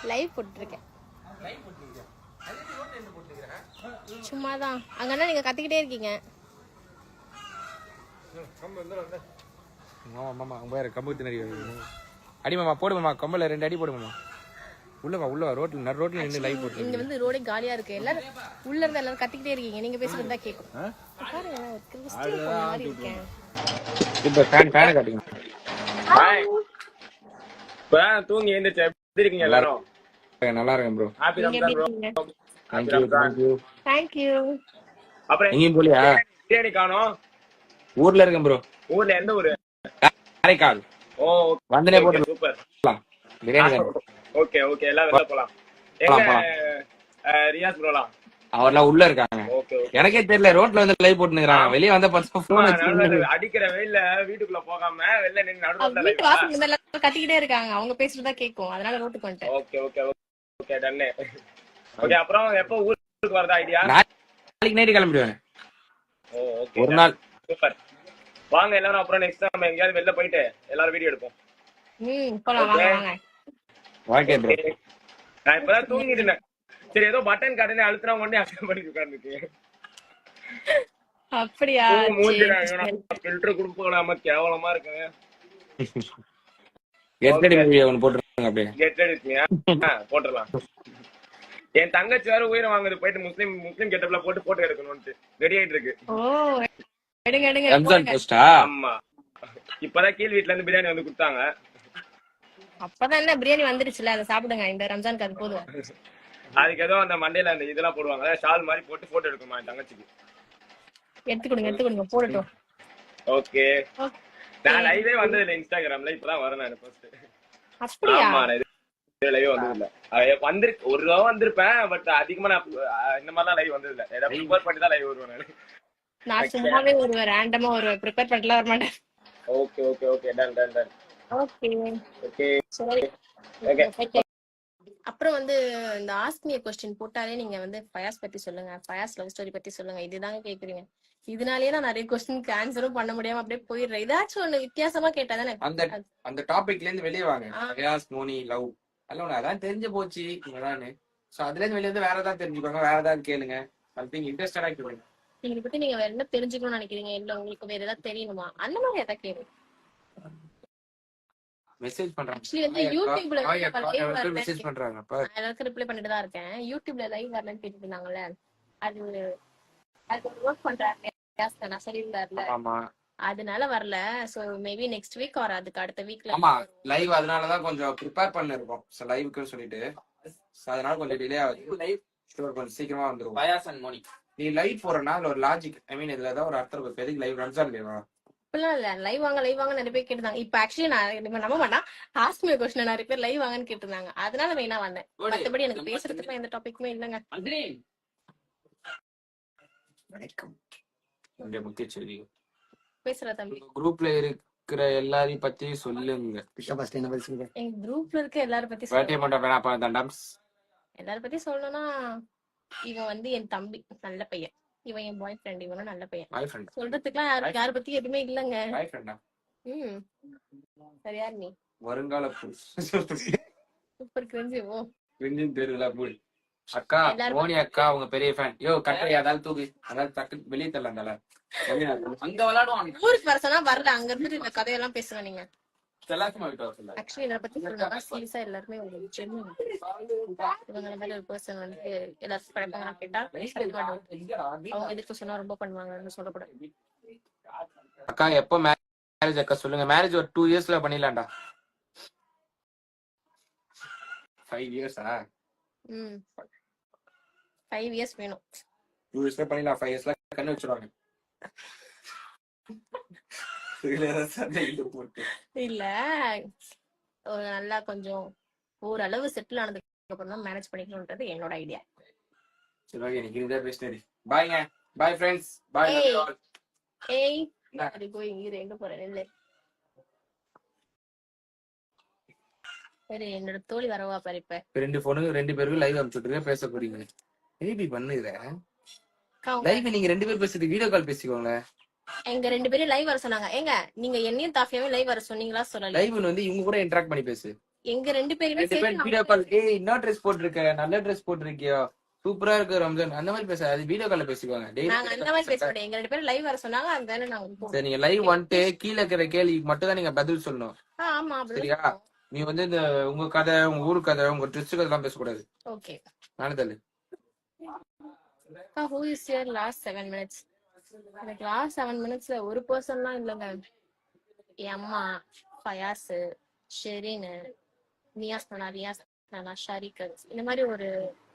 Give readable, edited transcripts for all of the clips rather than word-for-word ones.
Live போட்டுருக்கேன். சும்மாதான். அங்கன்னா நீங்க கத்திக்கிட்டே இருக்கீங்க. அடி மாமா போடு மாமா, கம்பல 2 அடி போடு மாமா. உள்ளவா ரோட்ல நடு ரோட்ல நின்னு லைவ் போட்டு. இங்க வந்து ரோடே காலியா இருக்கு. எல்லாரும் உள்ள இருந்து எல்லாரும் கத்திக்கிட்டே இருக்கீங்க. நீங்க பேசுறது தான் கேக்கும். பாருங்க ஒரு கிறிஸ்டியன் பொண்ணு மாதிரி இருக்கேன். இப்ப ஃபேன் காட்டுங்க. ஹாய். தூங்கி எழுந்திருச்சு. எப்படி இருக்கீங்க எல்லாரும்? நல்லா இருக்கேன் bro. Happy Ramzan bro. Thank you. அப்புறம் எங்கேயும் போலியா? பிரியாணி காணோம். ஊர்ல இருக்கேன் ப்ரோ. ஊர்ல எந்த ஊரு? காரைக்கால். ஓ வந்தனே போட்டு சூப்பர். பிரியாணி. ஓகே எல்லாம் வெளில போலாம். எங்க ரியாஸ் ப்ரோலாம்? அவர்லாம் உள்ள இருக்காங்க. ஓகே எனக்கே தெரியல, ரோட்ல வந்து லைவ் போட்டுறாங்க. வெளிய வந்த பசங்க போன் வச்சு அடிக்கிற வெயில்ல வீட்டுக்குள்ள போகாம வெளில நின்னு நடு ரோட்ல வீட்டு வாசல்ல இருந்து எல்லாரும் கத்திக்கிட்டே இருக்காங்க. அவங்க பேசுறது தான் கேக்கும். அதனால ரோட்டுக்கு வந்துட்டேன். ஓகே டன்னு. ஓகே அப்புறம் எப்போ ஊருக்கு வரதா ஐடியா? நாளைக்கு நைட் கிளம்பிடுவேன். ஓகே ஒரு நாள். சூப்பர். வாங்க எல்லாரும். அப்புறம் நெக்ஸ்ட் டைம் எங்கயாவது வெளில போயிட்டு எல்லாரும் வீடியோ எடுப்போம். போலாம் வாங்க. Okay bro. நான் இப்பதான் தூங்கிட்டு இருந்தேன். சரி ஏதோ பட்டன் காட்டுனே அழுத்துறவங்க ஒண்ணே அசைன் பண்ணி உட்கார்ந்துருக்கீங்க. அப்படியா? ஃபில்டர் குடுப்போடாம கேவலமா இருக்குங்க. எத்தடி வீடியோ ஒன்னு போட்டுருங்க அப்படியே. கெட் எடுத்தியா? போட்டுறலாம். என் தங்கச்சி வேற உயிரை வாங்குது, போயிட்டு முஸ்லிம் கெட்டப்ல போட்டு எடுக்கணும்னு ரெடி ஆயிட்டு இருக்கு. ஓ எடுங்க ரம்ஜான் போஸ்டா? ஆமா, இப்பதான் கீழ் வீட்ல இருந்து பிரியாணி வந்து கொடுத்தாங்க. அப்பதான் என்ன பிரியாணி வந்துருச்சுல, அதை சாப்பிடுங்க. இந்த ரம்ஜானுக்கு அது போதும். அதுக்கு ஏதோ அந்த மண்டையில அந்த இதெல்லாம் போடுவாங்க, ஷால் மாதிரி போட்டு போட்டோ எடுக்கணுமா என் தங்கச்சிக்கு. எடுத்து கொடுங்க போடட்டும். ஓகே. நான் லைவே வந்தது இல்ல இன்ஸ்டாகிராம்ல, இப்பதான் வரேன் நான் ஃபர்ஸ்ட். அப்படியா? ஆமா, நான் லைவே வந்தது இல்ல. வந்திருக்கு ஒரு தடவை வந்திருப்பேன், பட் அதிகமா நான் இந்த மாதிரிலாம் லைவ் வந்தது இல்ல. ஏதாவது ப்ரிப்பேர் பண்ணி தான் லைவ் வருவேன் நான் சும்மாவே ஒரு ரேண்டமா ஒரு ப்ரிப்பேர் பண்ணல வர மாட்டேன். Okay done. ஓகே சரி. ஓகே. அப்புறம் வந்து இந்த ஆஸ்க் மீ a question போட்டாலே நீங்க வந்து ஃபயாஸ் பத்தி சொல்லுங்க, ஃபயாஸ் லவ் ஸ்டோரி பத்தி சொல்லுங்க, இதுதாங்க கேக்குறீங்க. இதனாலேயே நான் நிறைய क्वेश्चनக்கு ஆன்சரும் பண்ண முடியாம அப்படியே போயிடுறேன். ஏதாச்சும் ஒண்ணு வித்தியாசமா கேட்டாதானே. அந்த டாபிக்ல இருந்து வெளியே வாங்க. ஃபயாஸ் மோனி லவ் அல்ல அதான் தெரிஞ்சு போச்சு இங்கதானே. சோ அதுல இருந்து வெளியே வந்து வேற ஏதாவது தெரிஞ்சுக்கோங்க, வேற ஏதாவது கேளுங்க. சம்திங் இன்ட்ரெஸ்டடா கேளுங்க. நீங்க பத்தி நீங்க வேற என்ன தெரிஞ்சுக்கணும்னு நினைக்கிறீங்க, இல்ல உங்களுக்கு வேற ஏதாவது தெரியணுமா, அந்த மாதிரி ஏதாவது கேளுங்க. மெசேஜ் பண்றாங்க. ஆக்சுவலி வந்து யூடியூப்ல மெசேஜ் பண்றாங்க. எல்லாருக்கும் ரிப்ளை பண்ணிட்டு தான் இருக்கேன். யூடியூப்ல லைவ் வரலன்னு கேட்டுட்டு இருந்தாங்கல்ல, அது ஒர்க் பண்றாங்க நான் சொல்லியிருந்தாருல. ஆமா, அதனால வரல. So maybe next week or அதுக்கு அடுத்த வீக்ல. ஆமா லைவ் அதனாலதான் கொஞ்சம் ப்ரிப்பேர் பண்ணிருக்கோம் லைவுக்குன்னு சொல்லிட்டு. அதனால கொஞ்சம் டிலே ஆகுது. லைவ் ஸ்டோர் கொஞ்சம் சீக்கிரமா வந்துரும். ஃபயாஸ் அண்ட் மோனி நீ லைவ் போறனா ஒரு லாஜிக், ஐ மீன் இதுல ஏதாவது ஒரு அர்த்தம் இருக்கு. எதுக்கு லைவ் ரம்ஜான் லைவா? இப்பெல்லாம் இல்ல, லைவ் வாங்க நிறைய பேர் கேட்டுருந்தாங்க. இப்ப ஆக்சுவலி நான் நம்ப மாட்டேன், ஆஸ்க் மீ a question நிறைய பேர் லைவ் வாங்கன்னு கேட்டிருந்தாங்க. அதனால மெயினா வந்தேன். மத்தபடி எனக்கு பேசுறதுக்கு எந்த டாபிக்குமே இல்லங்க. பேசுற தம்பி. குரூப்ல இருக்கிற எல்லாரையும் பத்தி சொல்லுங்க. எங்க குரூப்ல இருக்க எல்லாரும் பத்தி எல்லாரும் பத்தி சொல்லணும்னா, இவன் வந்து என் தம்பி நல்ல பையன், இவன் என் பாய் ஃப்ரெண்ட், இவனும் நல்ல பையன். சொல்றதுக்குலாம் யார பத்தி எதுவுமே இல்லங்க. சரியா நீ வருங்கால சூப்பர் கிரிஞ்சி. ஓ தெரியல புல் அக்கா மோனி அக்கா அவங்க பெரிய ஃபேன். யோ கட்டை அதால தூக்கி அதால டக்கு வெளிய தள்ளந்தால அங்க விளையாடுவாங்க. ஊருக்கு வர சொன்னா வரல, அங்க இருந்து இந்த கதையெல்லாம் பேசுவேன் நீங்க. எல்லாருக்கும் விட்டு வரல. ஆக்சுவலி இத பத்தி சொல்லணும்னா சீரியஸா எல்லாருமே ஒரு ஜென்யூன். இவங்கள மாதிரி ஒரு பர்சன் வந்து எல்லாரும் பழப்பாங்க கேட்டா அவங்க எதுக்கு சொன்னா ரொம்ப பண்ணுவாங்கன்னு சொல்லக்கூடாது. அக்கா எப்போ மேரேஜ் அக்கா சொல்லுங்க. மேரேஜ் ஒரு 2 இயர்ஸ்ல பண்ணிடலாம்டா. 5 இயர்ஸா? 5 இயர்ஸ் வேணும். 2 இயர்ஸ்ல பண்ணிடலாம். 5 இயர்ஸ்ல கண்ணு வச்சிருவாங்க. இல்ல, ஒரு நல்லா கொஞ்சம் ஓரளவு செட்டில் ஆனதுக்கு அப்புறம் தான் மேனேஜ் பண்ணிக்கணும்ன்றது என்னோட ஐடியா. சரி ஓகே, நீங்க இந்த பேசிட்டே பாய்ங்க. Bye friends. பாய். ஏய் அது போய் இங்க எங்க போற இல்ல. சரி என்னோட தோழி வரவா பாரு. இப்ப 2 பேருக்கு லைவ் அனுப்பிச்சுட்டுருக்க, பேச போறீங்க. ஏபி பண்ணுற லைவ் நீங்க 2 பேர் பேசிட்டு வீடியோ கால் பேசிக்கோங்க. எங்க 2 பேரும் லைவ் வர சொன்னாங்க. ஏங்க நீங்க என்னையும் தாஃபியாவும் லைவ் வர சொன்னீங்களா? சொல்லல. லைவ் வந்து இவங்க கூட இன்டராக்ட் பண்ணி பேசு. எங்க 2 பேருமே ரெண்டு பேரும் வீடியோ கால் ஏய் என்ன ட்ரெஸ் போட்டிருக்க நல்ல ட்ரெஸ் போட்டிருக்கியா சூப்பரா இருக்கு ரம்ஜான் அந்த மாதிரி பேச அது வீடியோ கால்ல பேசிக்குவாங்க நாங்க அந்த மாதிரி பேச மாட்டோம். எங்க 2 பேரும் லைவ் வர சொன்னாங்க அதுதானே நாங்க போனோம். சரி நீங்க லைவ் வந்துட்டு கீழே இருக்கிற கேள்விக்கு மட்டும் தான் நீங்க பதில் சொல்லணும் ஆமா சரியா நீ வந்து இந்த உங்க கதை உங்க ஊரு கதை உங்க ட்ரெஸ் கதை எல்லாம் பேசக்கூடாது ஓகே. நானே தள்ளு who is your last 7 minutes? எனக்கு லாஸ்ட் 7 மினிட்ஸ்ல ஒரு பர்சன்லாம் இல்லைங்க. என் அம்மா, ஃபயாஸ், ஷெரீன், நியாஸ் நானா, ஷாரிக் இந்த மாதிரி ஒரு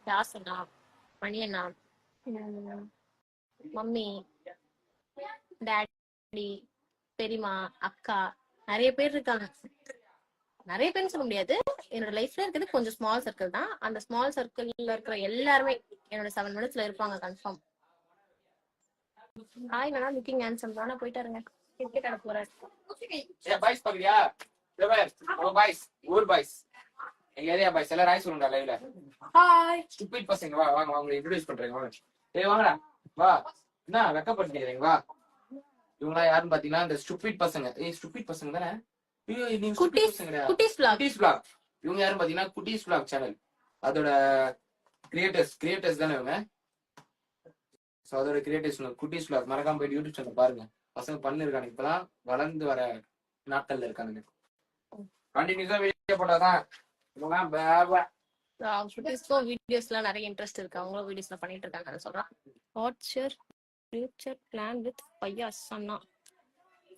தாசனா, மணியண்ணா, மம்மி, டாடி, பெரியமா, அக்கா நிறைய பேர் இருக்காங்க. நிறைய பேர்னு சொல்ல முடியாது. என்னோட லைஃப்ல இருக்கிறது கொஞ்சம் ஸ்மால் சர்க்கிள் தான். அந்த ஸ்மால் சர்க்கிள்ல இருக்கிற எல்லாருமே என்னோட 7 மினிட்ஸ்ல இருப்பாங்க கன்ஃபார்ம். ஹாய் நானா லுக்கிங் ஹேண்ட்ஸம் தானே போயிட்டாருங்க. கிரிக்கெட் ஆட போறாரு. பாய்ஸ் பாக்குறியா பாய்ஸ் ஊர் பாய்ஸ் எங்க ஏரியா பாய்ஸ் எல்லாம் ராய் சொல்லுடா லைவ்ல ஹாய் ஸ்டூபிட் பசங்க வா வாங்க வாங்க இன்ட்ரோ듀ஸ் பண்றேன் வாங்க ஏய் வாங்கடா வா என்ன வெக்கப்படுறீங்க வா இவங்க யாருன்னு பாத்தீங்கன்னா இந்த ஸ்டூபிட் பசங்க ஏய் ஸ்டூபிட் பசங்க தானே ஐயோ நீங்க குட்டீஸ் குட்டீஸ் vlog. குட்டீஸ் vlog இவங்க யாருன்னு பாத்தீங்கன்னா குட்டீஸ் vlog சேனல் அதோட கிரியேட்டர்ஸ் தானே இவங்க சோ அதோட கிரியேட்டர்ஸ் குட்டீஸ் vlog மறக்காம போய் யூடியூப் சேனல் பாருங்க பசங்க பண்ணிருக்காங்க இப்பதான் வளர்ந்து வர நாட்கள்ல இருக்காங்க கண்டினியூஸா வீடியோ போட்டாதான் குட்டீஸ்க்கும் வீடியோஸ்லாம் நிறைய இன்ட்ரெஸ்ட் இருக்கு. அவங்களும் வீடியோஸ்லாம் பண்ணிட்டு இருக்காங்க. அதை சொல்றேன். What's your future plan with Fayaz Anna?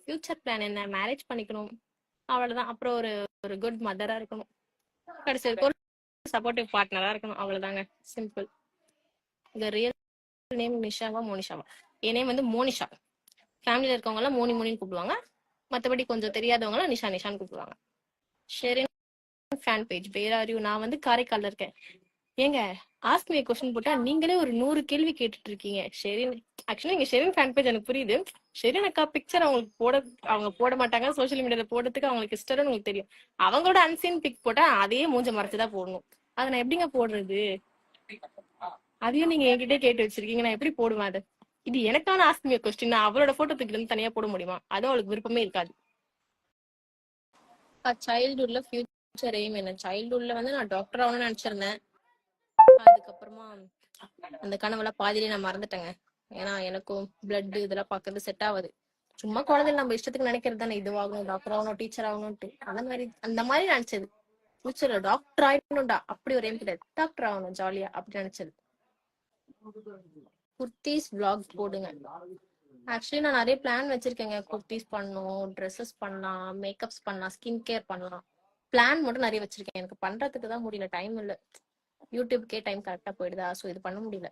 Future plan என்ன? மேரேஜ் பண்ணிக்கணும் அவ்வளவுதான். அப்புறம் ஒரு குட் மதரா இருக்கணும். கடைசி ஒரு சப்போர்ட்டிவ் பார்ட்னரா இருக்கணும். அவ்வளவுதாங்க. சிம்பிள். இந்த ரியல் நேம் நிஷாவா மோனிஷாவா? என் நேம் வந்து மோனிஷா. ஃபேமிலியில இருக்கவங்க எல்லாம் மோனின்னு கூப்பிடுவாங்க. மற்றபடி கொஞ்சம் தெரியாதவங்க எல்லாம் நிஷான்னு கூப்பிடுவாங்க. சரி ஃபேன் பேஜ் பேராரியூ. நான் வந்து காரைக்கால்ல இருக்கேன். ஏங்க ஆஸ்க் மீ கொஸ்டின் போட்டா நீங்களே ஒரு 100 கேள்வி கேட்டுட்டு இருக்கீங்க. சரி ஆக்சுவலி நீங்க ஷெரின் ஃபேன் பேஜ் எனக்கு புரியுது. ஷெரின் அக்கா பிக்சர் அவங்க போட மாட்டாங்க. சோசியல் மீடியால போடுறதுக்கு அவங்களுக்கு இஷ்டம் உங்களுக்கு தெரியும். அவங்களோட அன்சீன் பிக் போட்டா அதையே மூஞ்ச மறைச்சுதான் போடணும். அதை நான் எப்படிங்க போடுறது? அதையும் நீங்க என்கிட்ட கேட்டு வச்சிருக்கீங்க. நான் எப்படி போடுவேன் அதை? இது எனக்கான ஆஸ்க் மீ கொஸ்டின். நான் அவளோட போட்டோ தூக்கிட்டு தனியா போட முடியுமா? அதுவும் அவளுக்கு விருப்பமே இருக்காது. சைல்ட்ஹுட்ல ஃபியூச்சர் எய்ம் என்ன? சைல்ட்ஹுட்ல வந்து நான் டாக்டர் ஆகணும்னு நினைச்சிருந்தேன். அதுக்கப்புறமா அந்த கனவுலாம் பாதியிலே நான் மறந்துட்டேங்க. ஏன்னா எனக்கும் பிளட் இதெல்லாம் பாக்குறது செட் ஆகுது. சும்மா குழந்தைங்க நம்ம இஷ்டத்துக்கு நினைக்கிறது தானே. இதுவாகணும், டாக்டர் ஆகணும், டீச்சர் ஆகணும்ட்டு. அந்த மாதிரி நினைச்சது. ஃபியூச்சர்ல டாக்டர் ஆயிடணும்டா அப்படி ஒரு எய்ம் கிடையாது. டாக்டர் ஆகணும் ஜாலியா அப்படி நினைச்சது. குர்த்திஸ் vlog போடுங்க. ஆக்சுவலி நான் நிறைய பிளான் வச்சிருக்கேங்க. குர்த்திஸ் பண்ணணும், ட்ரெஸ்ஸஸ் பண்ணலாம், மேக்கப்ஸ் பண்ணலாம், ஸ்கின் கேர் பண்ணலாம். பிளான் மட்டும் நிறைய வச்சிருக்கேன். எனக்கு பண்றதுக்கு தான் முடியல. டைம் இல்ல. யூடியூப்கே டைம் கரெக்டா போயிடுதா. சோ இது பண்ண முடியல.